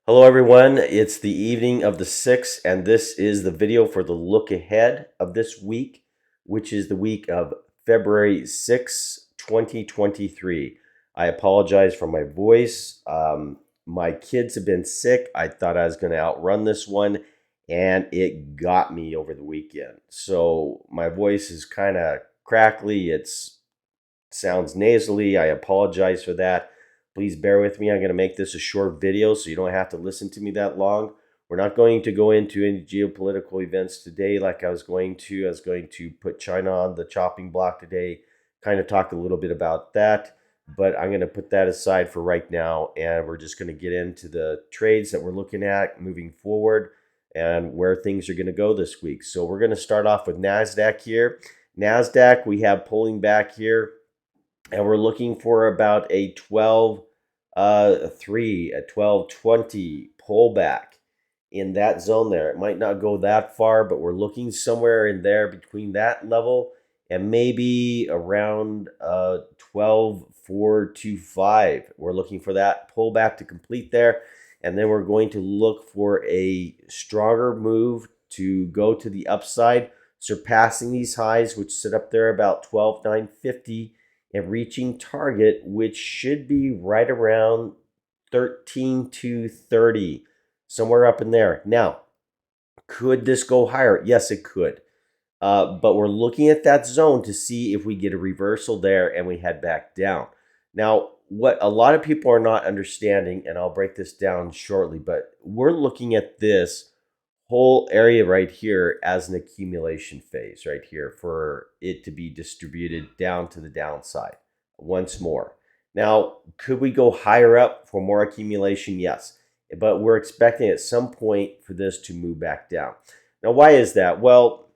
Hello, everyone. It's the evening of the 6th, and this is the video for the look ahead of this week, which is the week of February 6, 2023. I apologize for my voice. My kids have been sick. I thought I was going to outrun this one, and it got me over the weekend. So my voice is kind of crackly. It sounds nasally. I apologize for that. Please bear with me. I'm going to make this a short video so you don't have to listen to me that long. We're not going to go into any geopolitical events today like I was going to. I was going to put China on the chopping block today, kind of talk a little bit about that, but I'm going to put that aside for right now, and we're just going to get into the trades that we're looking at moving forward and where things are going to go this week. So we're going to start off with NASDAQ here. NASDAQ, we have pulling back here, and we're looking for about a 12.20 pullback in that zone there. It might not go that far, but we're looking somewhere in there between that level and maybe around 12.425. We're looking for that pullback to complete there, and then we're going to look for a stronger move to go to the upside, surpassing these highs, which sit up there about 12.950, and reaching target, which should be right around 13.230, somewhere up in there. Now, could this go higher? Yes, it could. But we're looking at that zone to see if we get a reversal there and we head back down. Now, what a lot of people are not understanding, and I'll break this down shortly, but we're looking at this whole area right here as an accumulation phase right here for it to be distributed down to the downside once more. Now, could we go higher up for more accumulation? Yes, but we're expecting at some point for this to move back down. Now, why is that? Well,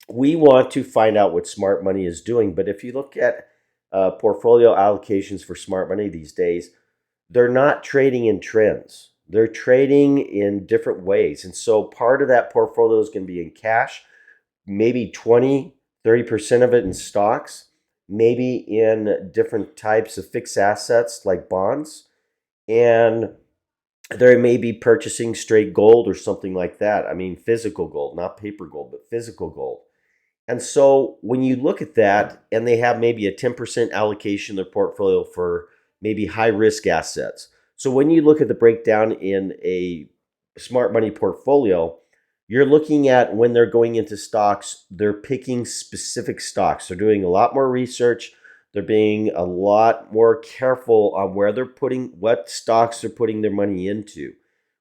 we want to find out what smart money is doing, but if you look at portfolio allocations for smart money these days, they're not trading in trends. They're trading in different ways. And so part of that portfolio is going to be in cash, maybe 20-30% of it in stocks, maybe in different types of fixed assets like bonds, and they may be purchasing straight gold or something like that. I mean, physical gold, not paper gold, but physical gold. And so when you look at that, and they have maybe a 10% allocation in their portfolio for maybe high risk assets. So when you look at the breakdown in a smart money portfolio, you're looking at when they're going into stocks, they're picking specific stocks. They're doing a lot more research. They're being a lot more careful on where they're putting, what stocks they're putting their money into.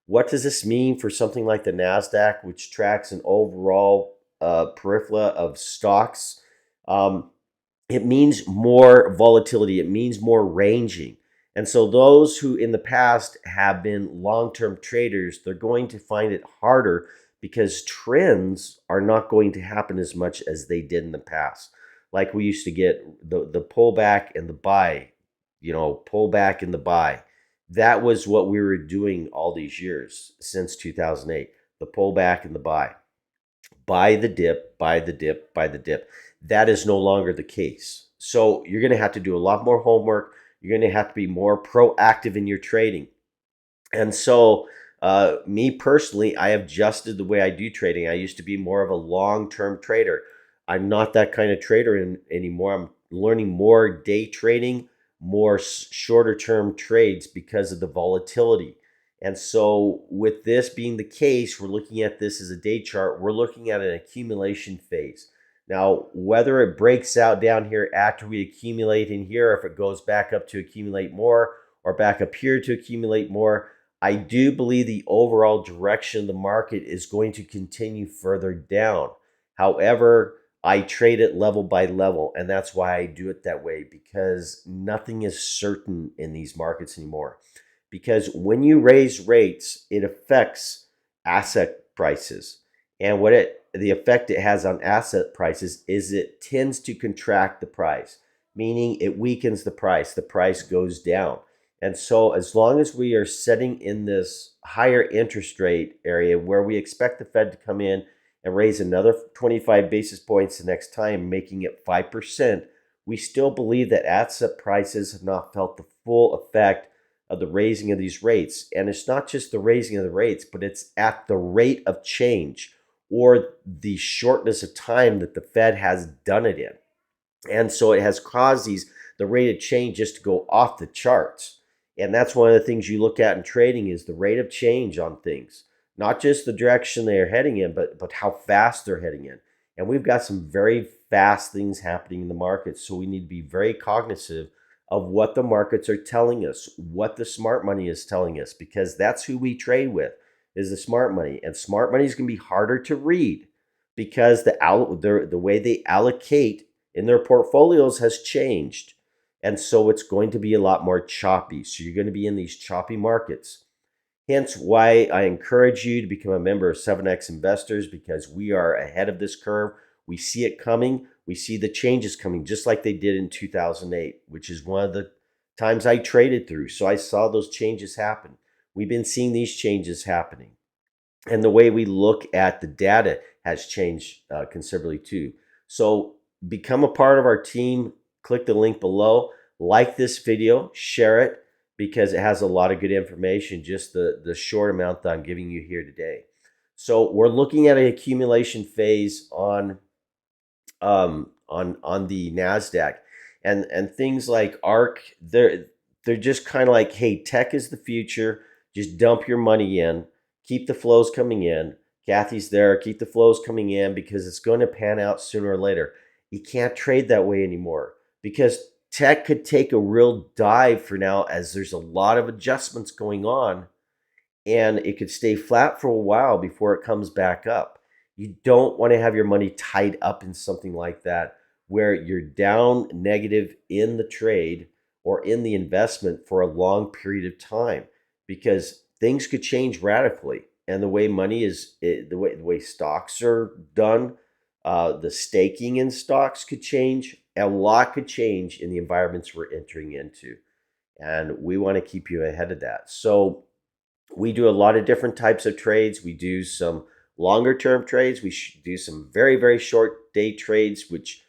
What does this mean for something like the NASDAQ, which tracks an overall periphery of stocks? It means more volatility. It means more ranging. And so those who in the past have been long-term traders, they're going to find it harder because trends are not going to happen as much as they did in the past. Like we used to get the pullback and the buy, pullback and the buy. That was what we were doing all these years since 2008, the pullback and the buy. Buy the dip, buy the dip, buy the dip. That is no longer the case. So you're going to have to do a lot more homework. You're going to have to be more proactive in your trading. And so, me personally, I have adjusted the way I do trading. I used to be more of a long-term trader. I'm not that kind of trader anymore. I'm learning more day trading, more shorter-term trades because of the volatility. And so, with this being the case, we're looking at this as a day chart. We're looking at an accumulation phase. Now, whether it breaks out down here after we accumulate in here, if it goes back up to accumulate more, or back up here to accumulate more, I do believe the overall direction of the market is going to continue further down. However, I trade it level by level, and that's why I do it that way, because nothing is certain in these markets anymore. Because when you raise rates, it affects asset prices. And the effect it has on asset prices is it tends to contract the price, meaning it weakens the price goes down. And so as long as we are setting in this higher interest rate area where we expect the Fed to come in and raise another 25 basis points the next time, making it 5%, we still believe that asset prices have not felt the full effect of the raising of these rates. And it's not just the raising of the rates, but it's at the rate of change or the shortness of time that the Fed has done it in. And so it has caused the rate of change just to go off the charts. And that's one of the things you look at in trading is the rate of change on things, not just the direction they are heading in, but how fast they're heading in. And we've got some very fast things happening in the market. So we need to be very cognizant of what the markets are telling us, what the smart money is telling us, because that's who we trade with, is the smart money. And smart money is going to be harder to read because the way they allocate in their portfolios has changed. And so it's going to be a lot more choppy. So you're going to be in these choppy markets. Hence why I encourage you to become a member of 7X Investors, because we are ahead of this curve. We see it coming. We see the changes coming just like they did in 2008, which is one of the times I traded through. So I saw those changes happen. We've been seeing these changes happening. And the way we look at the data has changed considerably too. So become a part of our team. Click the link below. Like this video. Share it, because it has a lot of good information, just the short amount that I'm giving you here today. So we're looking at an accumulation phase on the NASDAQ. And things like ARK, they're just kind of like, hey, tech is the future. Just dump your money in. Keep the flows coming in. Kathy's there. Keep the flows coming in, because it's going to pan out sooner or later. You can't trade that way anymore, because tech could take a real dive for now, as there's a lot of adjustments going on, and it could stay flat for a while before it comes back up. You don't want to have your money tied up in something like that, where you're down negative in the trade or in the investment for a long period of time, because things could change radically. And the way money is, the way stocks are done, the staking in stocks could change. A lot could change in the environments we're entering into. And we want to keep you ahead of that. So we do a lot of different types of trades. We do some longer term trades. We do some very, very short day trades, which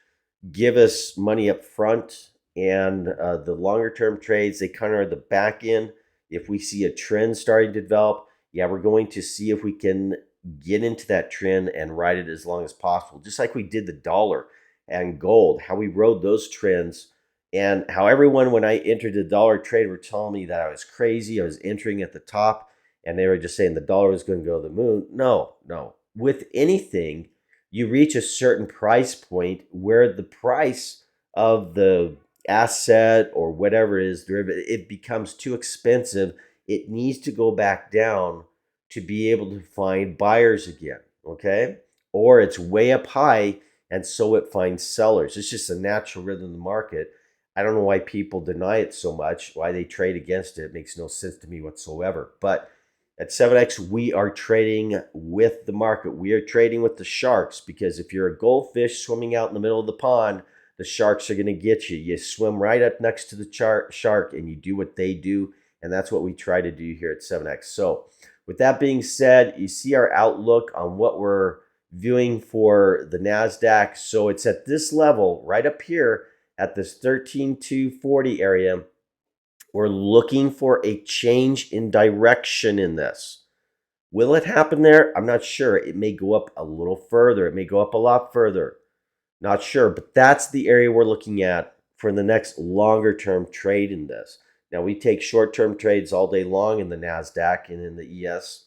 give us money up front. And the longer term trades, they kind of are the back end. If we see a trend starting to develop, yeah, we're going to see if we can get into that trend and ride it as long as possible. Just like we did the dollar and gold, how we rode those trends, and how everyone, when I entered the dollar trade, were telling me that I was crazy. I was entering at the top, and they were just saying the dollar was going to go to the moon. No. With anything, you reach a certain price point where the price of the asset or whatever it is, derivative, it becomes too expensive. It needs to go back down to be able to find buyers again, okay? Or it's way up high, and so it finds sellers. It's just a natural rhythm of the market. I don't know why people deny it so much, why they trade against it. It makes no sense to me whatsoever. But at 7X, we are trading with the market. We are trading with the sharks, because if you're a goldfish swimming out in the middle of the pond, the sharks are going to get you. You swim right up next to the shark and you do what they do. And that's what we try to do here at 7X. So with that being said, you see our outlook on what we're viewing for the NASDAQ. So it's at this level right up here at this 13,240 area. We're looking for a change in direction in this. Will it happen there? I'm not sure. It may go up a little further. It may go up a lot further. Not sure, but that's the area we're looking at for the next longer term trade in this. Now, we take short term trades all day long in the NASDAQ and in the ES,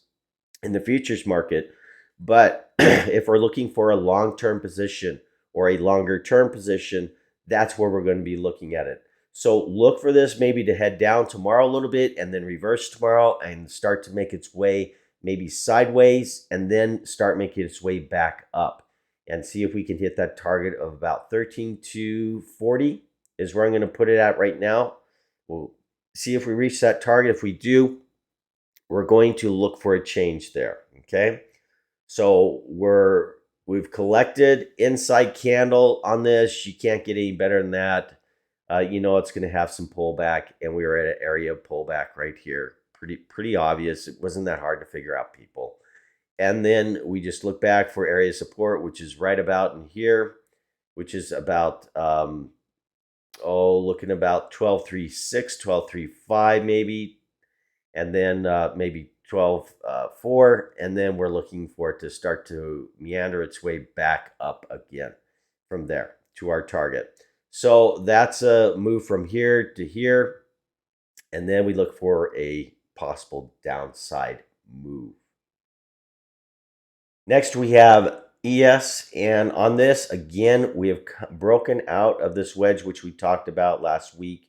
in the futures market. But if we're looking for a long term position or a longer term position, that's where we're going to be looking at it. So look for this maybe to head down tomorrow a little bit and then reverse tomorrow and start to make its way maybe sideways and then start making its way back up, and see if we can hit that target of about 13,240 is where I'm going to put it at right now. We'll see if we reach that target. If we do, we're going to look for a change there, okay? So we've collected inside candle on this. You can't get any better than that. You know it's going to have some pullback, and we were at an area of pullback right here. Pretty obvious. It wasn't that hard to figure out, people. And then we just look back for area of support, which is right about in here, which is about, looking about 12.36, 12.35 maybe, and then maybe 12.4, and then we're looking for it to start to meander its way back up again from there to our target. So that's a move from here to here, and then we look for a possible downside move. Next, we have ES, and on this, again, we have broken out of this wedge, which we talked about last week.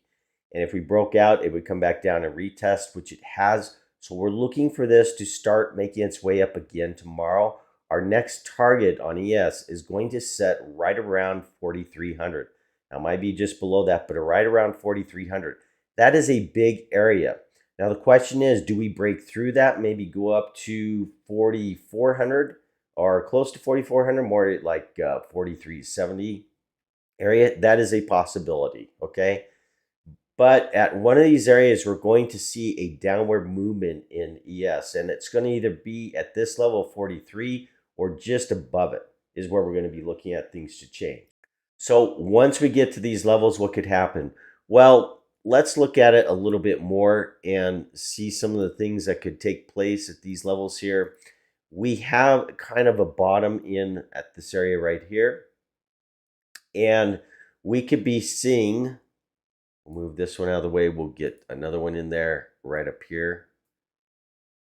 And if we broke out, it would come back down and retest, which it has. So we're looking for this to start making its way up again tomorrow. Our next target on ES is going to set right around 4,300. Now, it might be just below that, but right around 4,300. That is a big area. Now, the question is, do we break through that, maybe go up to 4,400 or close to 4,400, more like 4,370 area? That is a possibility, okay? But at one of these areas, we're going to see a downward movement in ES, and it's going to either be at this level of 43 or just above it is where we're going to be looking at things to change. So once we get to these levels, what could happen? Well, let's look at it a little bit more and see some of the things that could take place at these levels here. We have kind of a bottom in at this area right here, and we could be seeing, we'll move this one out of the way, we'll get another one in there right up here,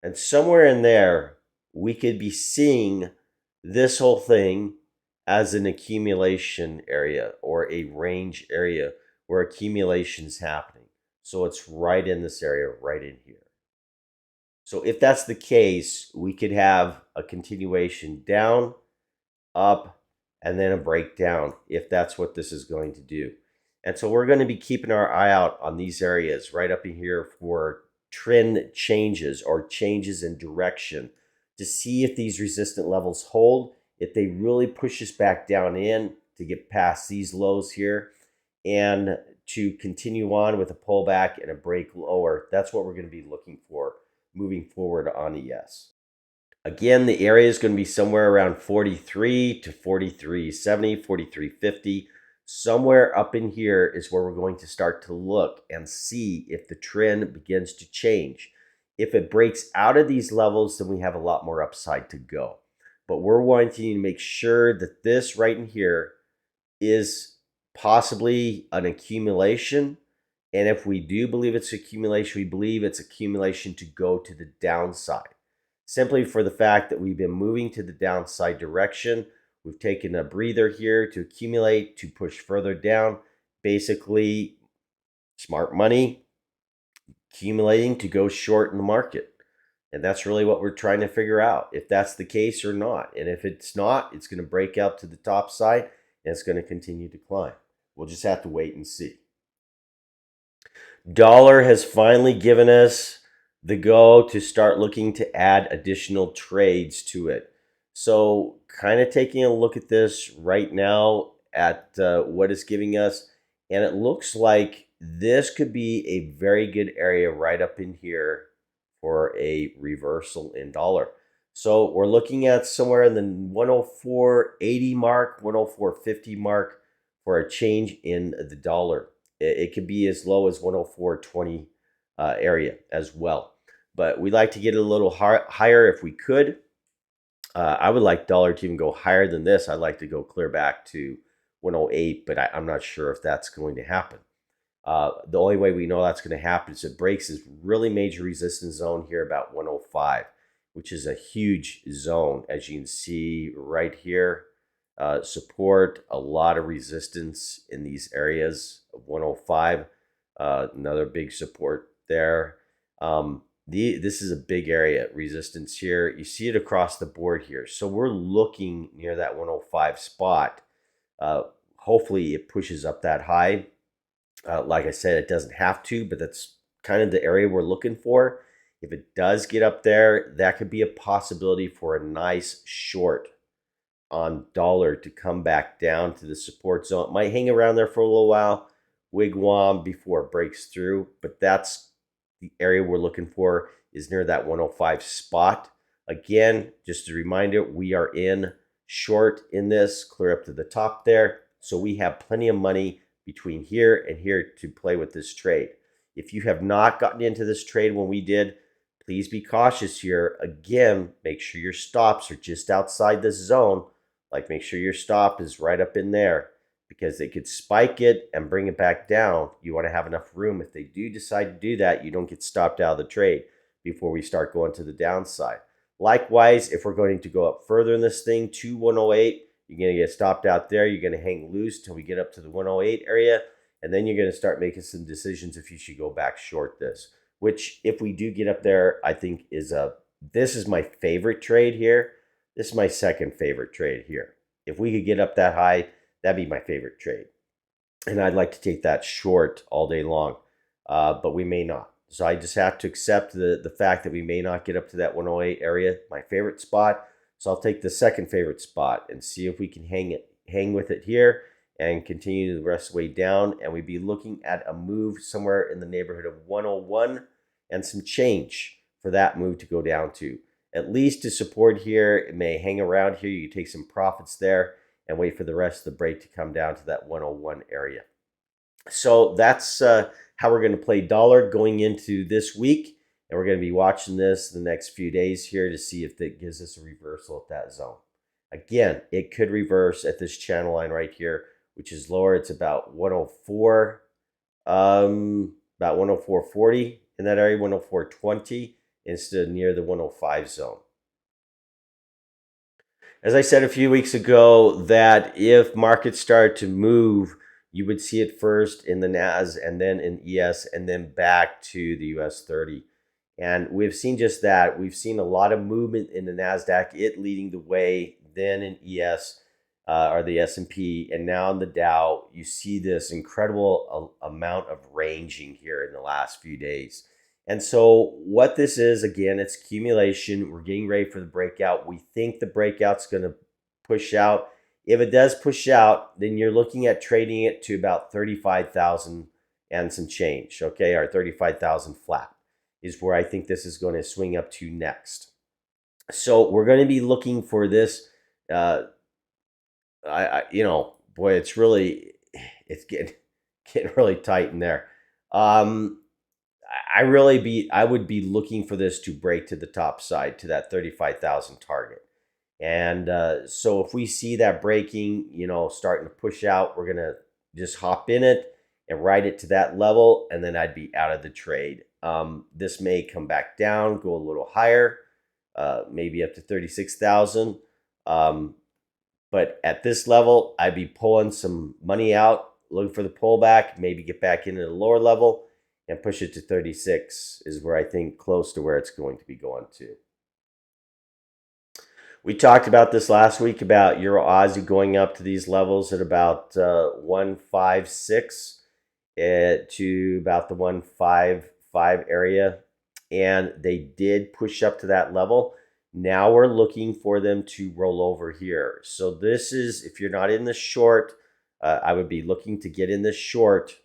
and somewhere in there we could be seeing this whole thing as an accumulation area or a range area where accumulation is happening. So it's right in this area, right in here. So if that's the case, we could have a continuation down, up, and then a breakdown if that's what this is going to do. And so we're going to be keeping our eye out on these areas right up in here for trend changes or changes in direction to see if these resistant levels hold, if they really push us back down in to get past these lows here and to continue on with a pullback and a break lower. That's what we're going to be looking for moving forward on ES. Again, the area is going to be somewhere around 43 to 43.70, 43.50. Somewhere up in here is where we're going to start to look and see if the trend begins to change. If it breaks out of these levels, then we have a lot more upside to go. But we're wanting to make sure that this right in here is possibly an accumulation. And if we do believe it's accumulation, we believe it's accumulation to go to the downside. Simply for the fact that we've been moving to the downside direction. We've taken a breather here to accumulate, to push further down. Basically, smart money accumulating to go short in the market. And that's really what we're trying to figure out, if that's the case or not. And if it's not, it's going to break out to the top side and it's going to continue to climb. We'll just have to wait and see. Dollar has finally given us the go to start looking to add additional trades to it. So kind of taking a look at this right now at what it's giving us, and it looks like this could be a very good area right up in here for a reversal in dollar. So we're looking at somewhere in the 104.80 mark, 104.50 mark for a change in the dollar. It could be as low as 104.20 area as well. But we'd like to get it a little higher if we could. I would like dollar to even go higher than this. I'd like to go clear back to 108, but I'm not sure if that's going to happen. The only way we know that's going to happen is it breaks this really major resistance zone here about 105, which is a huge zone, as you can see right here. Support, a lot of resistance in these areas of 105. Another big support there. This is a big area, resistance here. You see it across the board here. So we're looking near that 105 spot. Hopefully it pushes up that high. Like I said, it doesn't have to, but that's kind of the area we're looking for. If it does get up there, that could be a possibility for a nice short on dollar to come back down to the support zone. It might hang around there for a little while, wigwam before it breaks through, but that's the area we're looking for, is near that 105 spot. Again, just a reminder, we are in short in this, clear up to the top there. So we have plenty of money between here and here to play with this trade. If you have not gotten into this trade when we did, Please be cautious here. Again, make sure your stops are just outside this zone. Like, make sure your stop is right up in there, because they could spike it and bring it back down. You want to have enough room. If they do decide to do that, you don't get stopped out of the trade before we start going to the downside. Likewise, if we're going to go up further in this thing to 108, you're going to get stopped out there. You're going to hang loose till we get up to the 108 area, and then you're going to start making some decisions if you should go back short this, which if we do get up there, I think this is my favorite trade here. This is my second favorite trade here. If we could get up that high, that'd be my favorite trade. And I'd like to take that short all day long, but we may not. So I just have to accept the fact that we may not get up to that 108 area, my favorite spot. So I'll take the second favorite spot and see if we can hang with it here and continue the rest of the way down. And we'd be looking at a move somewhere in the neighborhood of 101 and some change for that move to go down to. At least to support here. It may hang around here. You take some profits there and wait for the rest of the break to come down to that 101 area. So that's how we're going to play dollar going into this week. And we're going to be watching this the next few days here to see if it gives us a reversal at that zone. Again, it could reverse at this channel line right here, which is lower. It's about 104, about 104.40 in that area, 104.20 instead of near the 105 zone. As I said a few weeks ago, that if markets start to move, you would see it first in the NAS and then in ES and then back to the US 30. And we've seen just that. We've seen a lot of movement in the NASDAQ, it leading the way, then in ES or the S&P, and now in the Dow. You see this incredible amount of ranging here in the last few days. And so what this is, again, it's accumulation. We're getting ready for the breakout. We think the breakout's going to push out. If it does push out, then you're looking at trading it to about 35,000 and some change, okay? Or 35,000 flat is where I think this is going to swing up to next. So we're going to be looking for this. Boy, it's getting really tight in there. I would be looking for this to break to the top side to that 35,000 target. And so if we see that breaking, starting to push out, we're going to just hop in it and ride it to that level, and then I'd be out of the trade. This may come back down, go a little higher, maybe up to 36,000. But at this level, I'd be pulling some money out, looking for the pullback, maybe get back into the lower level and push it to 36 is where I think close to where it's going to be going to. We talked about this last week about Euro Aussie going up to these levels at about 156 to about the 155 area. And they did push up to that level. Now we're looking for them to roll over here. So this is, if you're not in the short, I would be looking to get in this short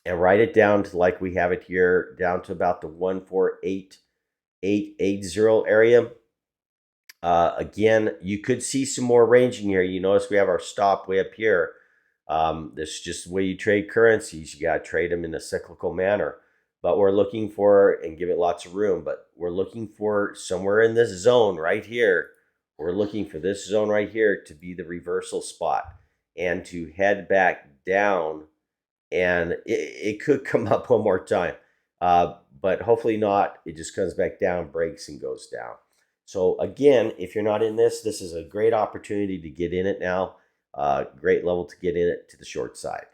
and write it down to, like we have it here, down to about the 148.880 area. Again, you could see some more ranging here. You notice we have our stop way up here. This is just the way you trade currencies. You got to trade them in a cyclical manner. But we're looking for, and give it lots of room, but we're looking for somewhere in this zone right here. We're looking for this zone right here to be the reversal spot and to head back down. And it could come up one more time, but hopefully not. It just comes back down, breaks, and goes down. So again, if you're not in this is a great opportunity to get in it now. Great level to get in it to the short side.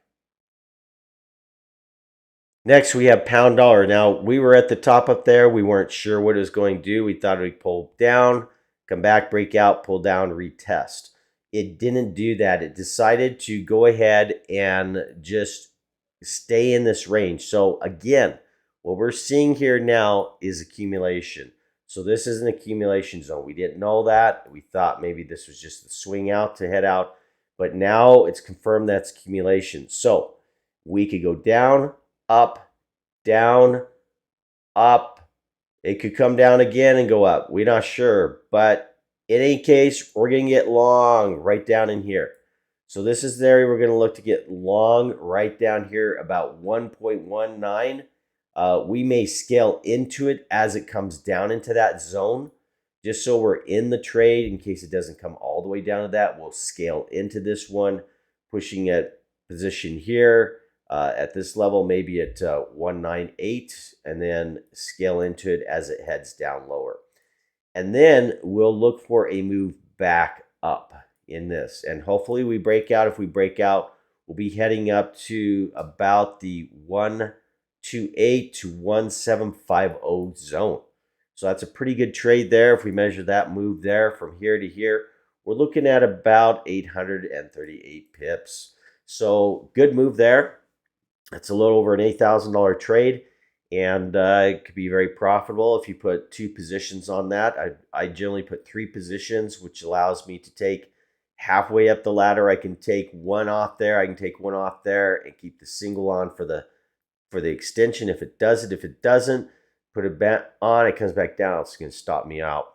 Next, we have pound dollar. Now, we were at the top up there. We weren't sure what it was going to do. We thought it would pull down, come back, break out, pull down, retest. It didn't do that. It decided to go ahead and just stay in this range. So again, what we're seeing here now is accumulation. So this is an accumulation zone. We didn't know that. We thought maybe this was just the swing out to head out, but now it's confirmed that's accumulation. So we could go down, up, down, up. It could come down again and go up. We're not sure, but in any case, we're going to get long right down in here. So this is the area we're going to look to get long right down here, about 1.19. We may scale into it as it comes down into that zone, just so we're in the trade in case it doesn't come all the way down to that. We'll scale into this one, pushing at position here at this level, maybe at 198, and then scale into it as it heads down lower. And then we'll look for a move back up in this. And hopefully we break out. If we break out, we'll be heading up to about the 128 to 1750 zone. So that's a pretty good trade there. If we measure that move there from here to here, we're looking at about 838 pips. So good move there. It's a little over an $8,000 trade, and it could be very profitable if you put 2 positions on that. I generally put 3 positions, which allows me to take halfway up the ladder. I can take one off there. I can take one off there and keep the single on for the extension. If it does it, if it doesn't, put it back on. It comes back down. It's going to stop me out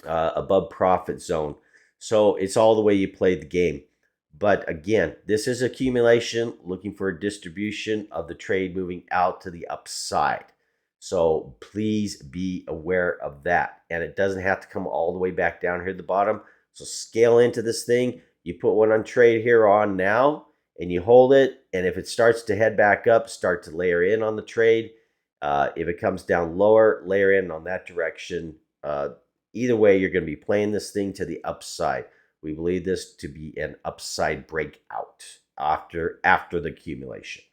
above profit zone. So it's all the way you play the game. But again, this is accumulation, looking for a distribution of the trade moving out to the upside. So please be aware of that. And it doesn't have to come all the way back down here at the bottom. So scale into this thing. You put one on trade here on now, and you hold it. And if it starts to head back up, start to layer in on the trade. If it comes down lower, layer in on that direction. Either way, you're going to be playing this thing to the upside. We believe this to be an upside breakout after the accumulation.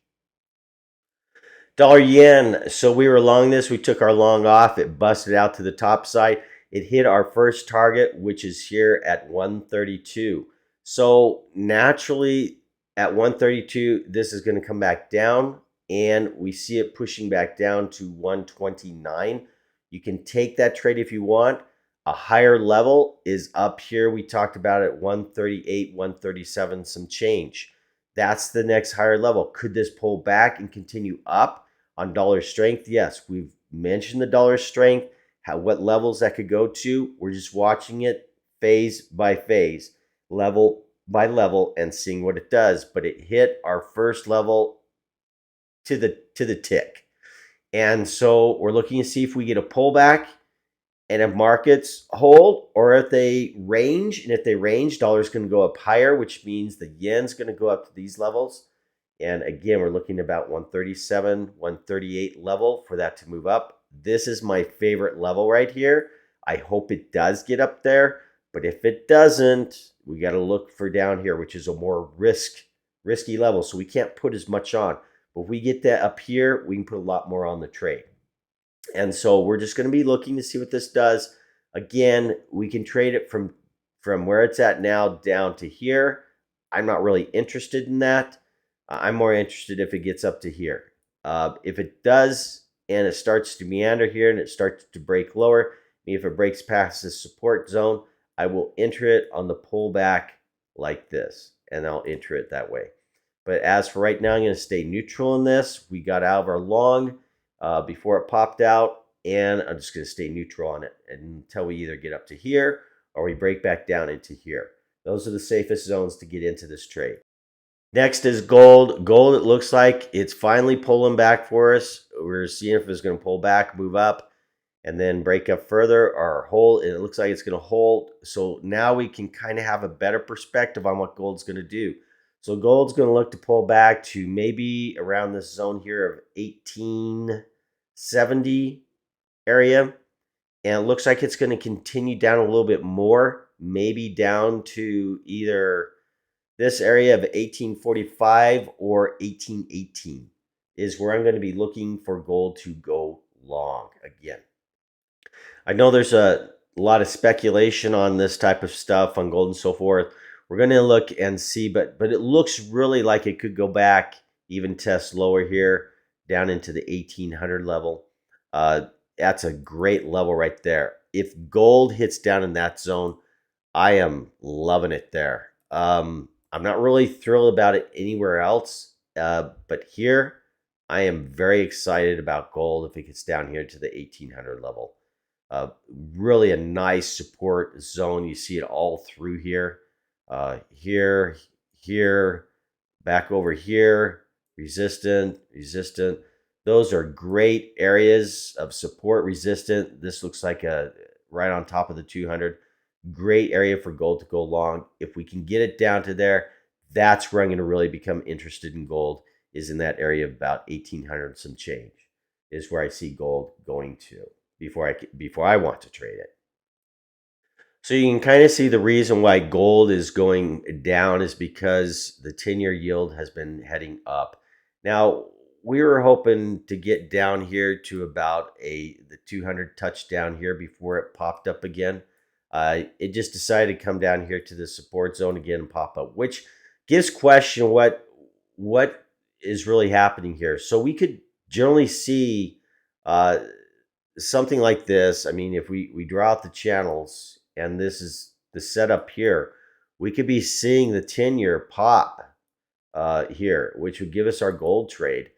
Dollar yen. So we were long this. We took our long off. It busted out to the top side. It hit our first target, which is here at 132. So naturally, at 132, this is going to come back down, and we see it pushing back down to 129. You can take that trade if you want. A higher level is up here. We talked about it, 138, 137, some change. That's the next higher level. Could this pull back and continue up on dollar strength? Yes, we've mentioned the dollar strength, what levels that could go to. We're just watching it phase by phase, level by level, and seeing what it does. But it hit our first level to the tick. And so we're looking to see if we get a pullback. And if markets hold, or if they range, and if they range, dollar's going to go up higher, which means the yen's going to go up to these levels. And again, we're looking about 137, 138 level for that to move up. This is my favorite level right here. I hope it does get up there. But if it doesn't, we got to look for down here, which is a more risky level. So we can't put as much on. But if we get that up here, we can put a lot more on the trade. And so we're just going to be looking to see what this does. Again, we can trade it from where it's at now down to here. I'm not really interested in that. I'm more interested if it gets up to here. If it does and it starts to meander here and it starts to break lower, if it breaks past this support zone, I will enter it on the pullback like this, and I'll enter it that way. But as for right now, I'm going to stay neutral in this. We got out of our long before it popped out, and I'm just going to stay neutral on it until we either get up to here or we break back down into here. Those are the safest zones to get into this trade. Next is gold. Gold, it looks like it's finally pulling back for us. We're seeing if it's going to pull back, move up, and then break up further or hold. And it looks like it's going to hold. So now we can kind of have a better perspective on what gold's going to do. So gold's going to look to pull back to maybe around this zone here of 1870 area. And it looks like it's going to continue down a little bit more, maybe down to either this area of 1845 or 1818 is where I'm going to be looking for gold to go long again. I know there's a lot of speculation on this type of stuff on gold and so forth. We're going to look and see, but it looks really like it could go back, even test lower here, down into the 1800 level. That's a great level right there. If gold hits down in that zone, I am loving it there. I'm not really thrilled about it anywhere else, but here I am very excited about gold if it gets down here to the 1800 level. Really a nice support zone. You see it all through here. Here, back over here, resistant. Those are great areas of support resistant. This looks like a right on top of the 200. Great area for gold to go long. If we can get it down to there, that's where I'm going to really become interested in gold, is in that area of about 1800 some change is where I see gold going to before I want to trade it. So you can kind of see the reason why gold is going down is because the 10-year yield has been heading up. Now, we were hoping to get down here to about the 200 touchdown here before it popped up again. It just decided to come down here to the support zone again and pop up, which gives question what is really happening here. So we could generally see something like this. I mean, if we draw out the channels, and this is the setup here, we could be seeing the 10-year pop here, which would give us our gold trade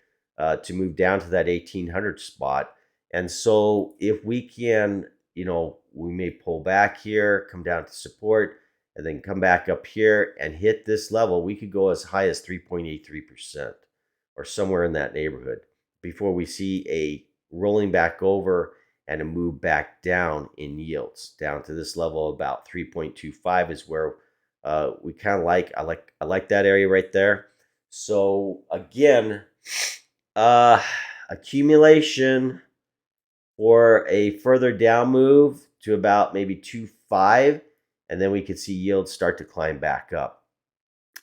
to move down to that 1800 spot. And so if we can, we may pull back here, come down to support, and then come back up here and hit this level. We could go as high as 3.83% or somewhere in that neighborhood before we see a rolling back over and a move back down in yields down to this level. About 3.25 is where we kind of I like that area right there. So again, accumulation for a further down move to about maybe 2.5, and then we could see yields start to climb back up.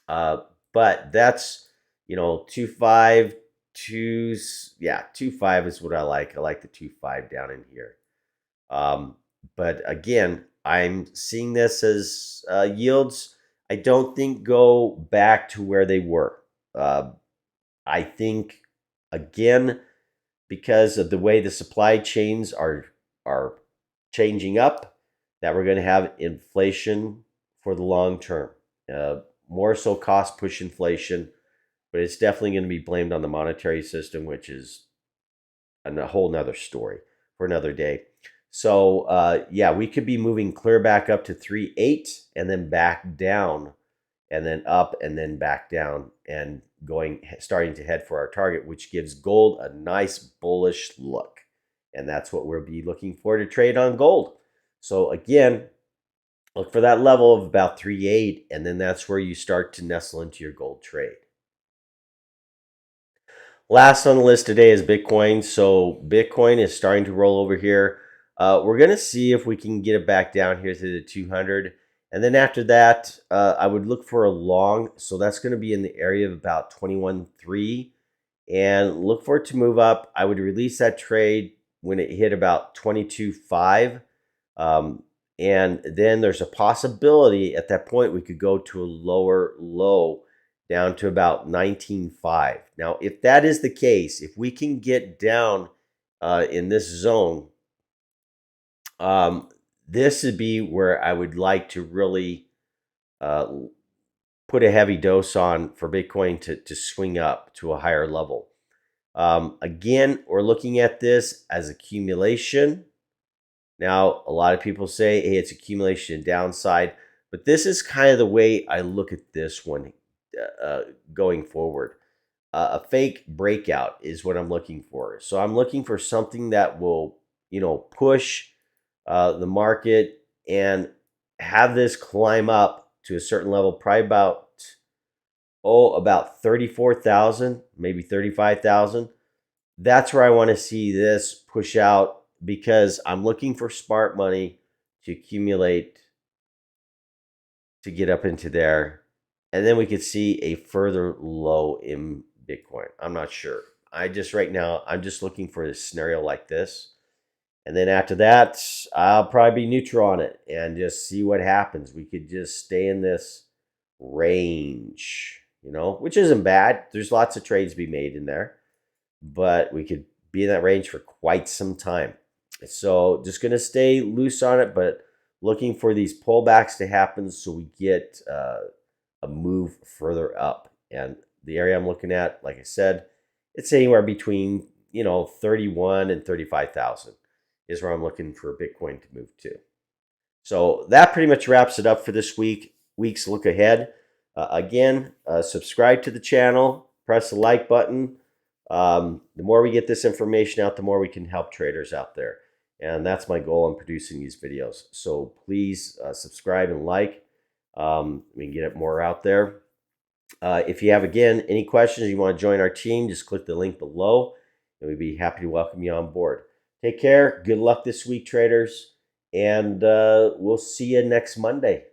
But that's 2.5. 2.5 is what I like. I like the 2.5 down in here. But again, I'm seeing this as yields I don't think go back to where they were. I think, again, because of the way the supply chains are changing up, that we're going to have inflation for the long term. More so cost push inflation, but it's definitely going to be blamed on the monetary system, which is a whole nother story for another day. So yeah, we could be moving clear back up to 3.8 and then back down and then up and then back down and starting to head for our target, which gives gold a nice bullish look. And that's what we'll be looking for to trade on gold. So again, look for that level of about 3.8, and then that's where you start to nestle into your gold trade. Last on the list today is Bitcoin. So Bitcoin is starting to roll over here. We're going to see if we can get it back down here to the 200. And then after that, I would look for a long. So that's going to be in the area of about 21.3. And look for it to move up. I would release that trade when it hit about 22.5. And then there's a possibility at that point we could go to a lower low down to about 19.5. Now, if that is the case, if we can get down in this zone, this would be where I would like to really put a heavy dose on for Bitcoin to swing up to a higher level. Again, we're looking at this as accumulation. Now, a lot of people say, hey, it's accumulation and downside, but this is kind of the way I look at this one going forward. A fake breakout is what I'm looking for. So I'm looking for something that will, push the market and have this climb up to a certain level, probably about 34,000, maybe 35,000. That's where I want to see this push out, because I'm looking for smart money to accumulate to get up into there. And then we could see a further low in Bitcoin. I'm not sure. Right now, I'm just looking for a scenario like this. And then after that, I'll probably be neutral on it and just see what happens. We could just stay in this range, which isn't bad. There's lots of trades to be made in there, but we could be in that range for quite some time. So just going to stay loose on it, but looking for these pullbacks to happen so we get a move further up. And the area I'm looking at, like I said, it's anywhere between 31 and 35,000 is where I'm looking for Bitcoin to move to. So that pretty much wraps it up for this week's look ahead. Again, subscribe to the channel, press the like button. The more we get this information out, the more we can help traders out there. And that's my goal in producing these videos. So please subscribe and like. We can get it more out there. If you have, again, any questions, you want to join our team, just click the link below, and we'd be happy to welcome you on board. Take care. Good luck this week, traders, and we'll see you next Monday.